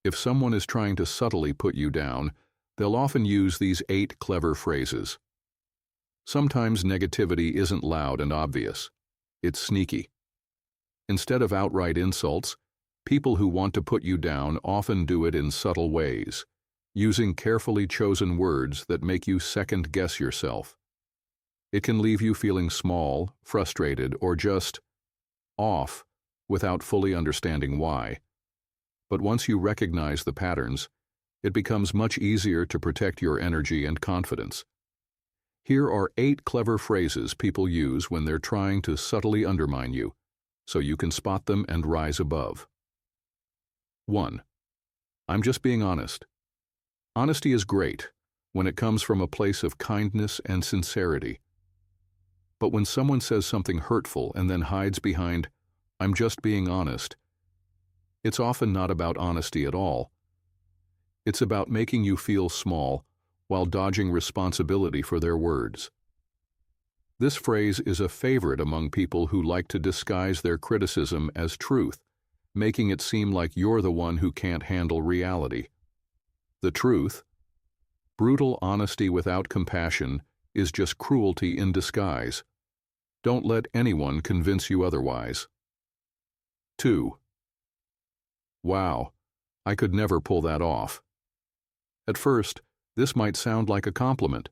If someone is trying to subtly put you down, they'll often use these 8 clever phrases. Sometimes negativity isn't loud and obvious. It's sneaky. Instead of outright insults, people who want to put you down often do it in subtle ways, using carefully chosen words that make you second-guess yourself. It can leave you feeling small, frustrated, or just off without fully understanding why. But once you recognize the patterns, it becomes much easier to protect your energy and confidence. Here are 8 clever phrases people use when they're trying to subtly undermine you, so you can spot them and rise above. 1. I'm just being honest. Honesty is great when it comes from a place of kindness and sincerity. But when someone says something hurtful and then hides behind, I'm just being honest, it's often not about honesty at all. It's about making you feel small while dodging responsibility for their words. This phrase is a favorite among people who like to disguise their criticism as truth, making it seem like you're the one who can't handle reality. The truth, brutal honesty without compassion, is just cruelty in disguise. Don't let anyone convince you otherwise. 2. Wow, I could never pull that off. At first, this might sound like a compliment,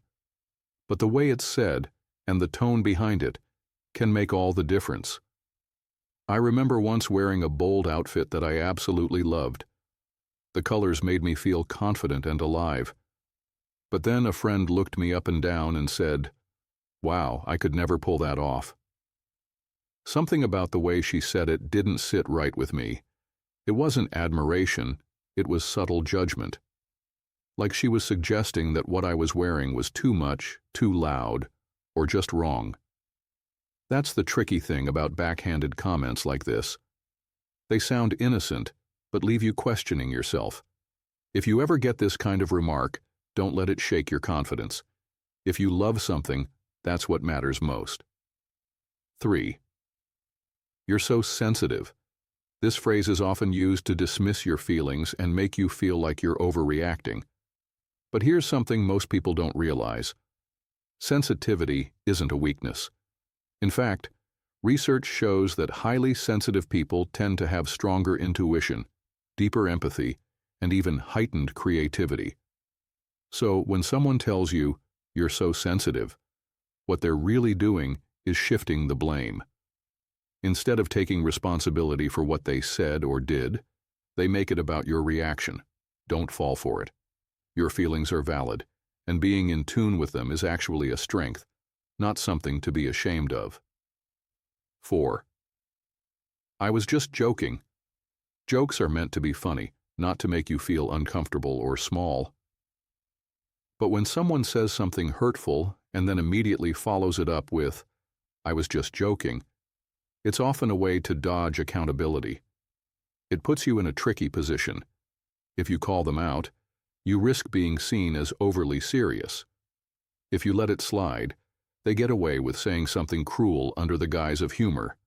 but the way it's said and the tone behind it can make all the difference. I remember once wearing a bold outfit that I absolutely loved. The colors made me feel confident and alive. But then a friend looked me up and down and said, "Wow, I could never pull that off." Something about the way she said it didn't sit right with me. It wasn't admiration, it was subtle judgment. Like she was suggesting that what I was wearing was too much, too loud, or just wrong. That's the tricky thing about backhanded comments like this. They sound innocent, but leave you questioning yourself. If you ever get this kind of remark, don't let it shake your confidence. If you love something, that's what matters most. 3. You're so sensitive. This phrase is often used to dismiss your feelings and make you feel like you're overreacting. But here's something most people don't realize. Sensitivity isn't a weakness. In fact, research shows that highly sensitive people tend to have stronger intuition, deeper empathy, and even heightened creativity. So when someone tells you, "You're so sensitive," what they're really doing is shifting the blame. Instead of taking responsibility for what they said or did, they make it about your reaction. Don't fall for it. Your feelings are valid, and being in tune with them is actually a strength, not something to be ashamed of. 4. I was just joking. Jokes are meant to be funny, not to make you feel uncomfortable or small. But when someone says something hurtful and then immediately follows it up with, "I was just joking," it's often a way to dodge accountability. It puts you in a tricky position. If you call them out, you risk being seen as overly serious. If you let it slide, they get away with saying something cruel under the guise of humor.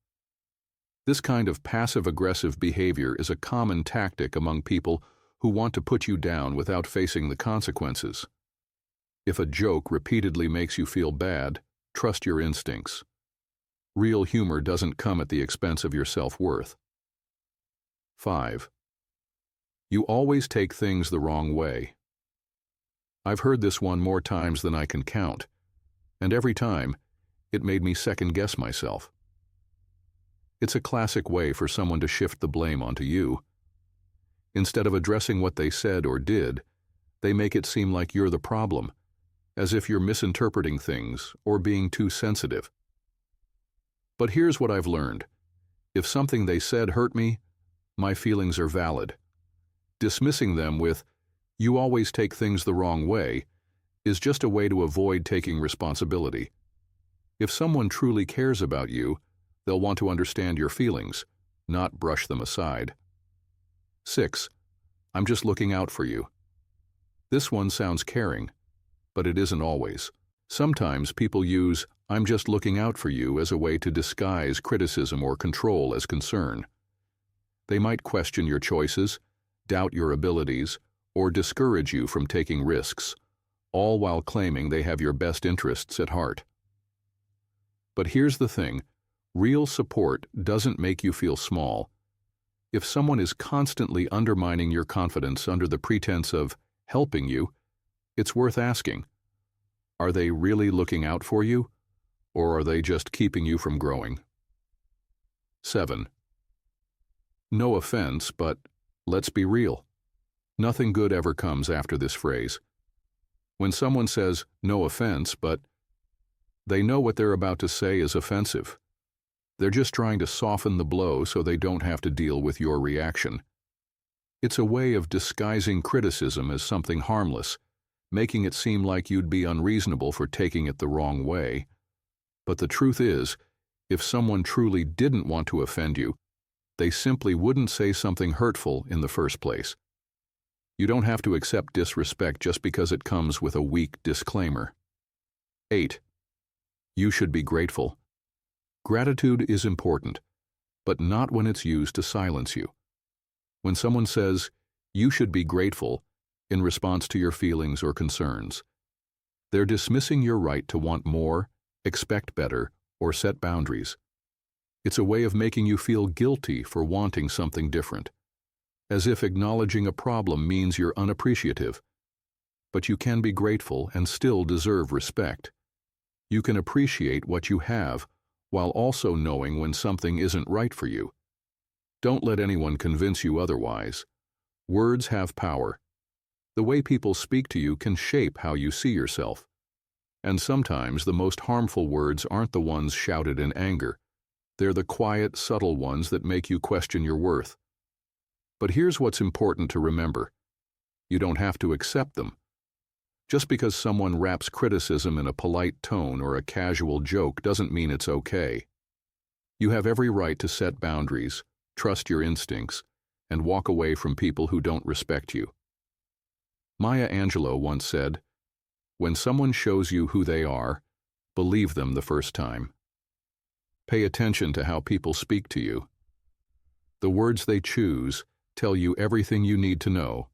This kind of passive-aggressive behavior is a common tactic among people who want to put you down without facing the consequences. If a joke repeatedly makes you feel bad, trust your instincts. Real humor doesn't come at the expense of your self-worth. 5. You always take things the wrong way. I've heard this one more times than I can count, and every time, it made me second-guess myself. It's a classic way for someone to shift the blame onto you. Instead of addressing what they said or did, they make it seem like you're the problem, as if you're misinterpreting things or being too sensitive. But here's what I've learned. If something they said hurt me, my feelings are valid. Dismissing them with, "You always take things the wrong way," is just a way to avoid taking responsibility. If someone truly cares about you, they'll want to understand your feelings, not brush them aside. 6. I'm just looking out for you. This one sounds caring, but it isn't always. Sometimes people use "I'm just looking out for you" as a way to disguise criticism or control as concern. They might question your choices, doubt your abilities, or discourage you from taking risks, all while claiming they have your best interests at heart. But here's the thing, real support doesn't make you feel small. If someone is constantly undermining your confidence under the pretense of helping you, it's worth asking, are they really looking out for you, or are they just keeping you from growing? 7. No offense, but let's be real. Nothing good ever comes after this phrase. When someone says, no offense, but they know what they're about to say is offensive. They're just trying to soften the blow so they don't have to deal with your reaction. It's a way of disguising criticism as something harmless, making it seem like you'd be unreasonable for taking it the wrong way. But the truth is, if someone truly didn't want to offend you, they simply wouldn't say something hurtful in the first place. You don't have to accept disrespect just because it comes with a weak disclaimer. 8. You should be grateful. Gratitude is important, but not when it's used to silence you. When someone says, you should be grateful, in response to your feelings or concerns, they're dismissing your right to want more, expect better, or set boundaries. It's a way of making you feel guilty for wanting something different, as if acknowledging a problem means you're unappreciative. But you can be grateful and still deserve respect. You can appreciate what you have while also knowing when something isn't right for you. Don't let anyone convince you otherwise. Words have power. The way people speak to you can shape how you see yourself. And sometimes the most harmful words aren't the ones shouted in anger. They're the quiet, subtle ones that make you question your worth. But here's what's important to remember. You don't have to accept them. Just because someone wraps criticism in a polite tone or a casual joke doesn't mean it's okay. You have every right to set boundaries, trust your instincts, and walk away from people who don't respect you. Maya Angelou once said, when someone shows you who they are, believe them the first time. Pay attention to how people speak to you. The words they choose tell you everything you need to know.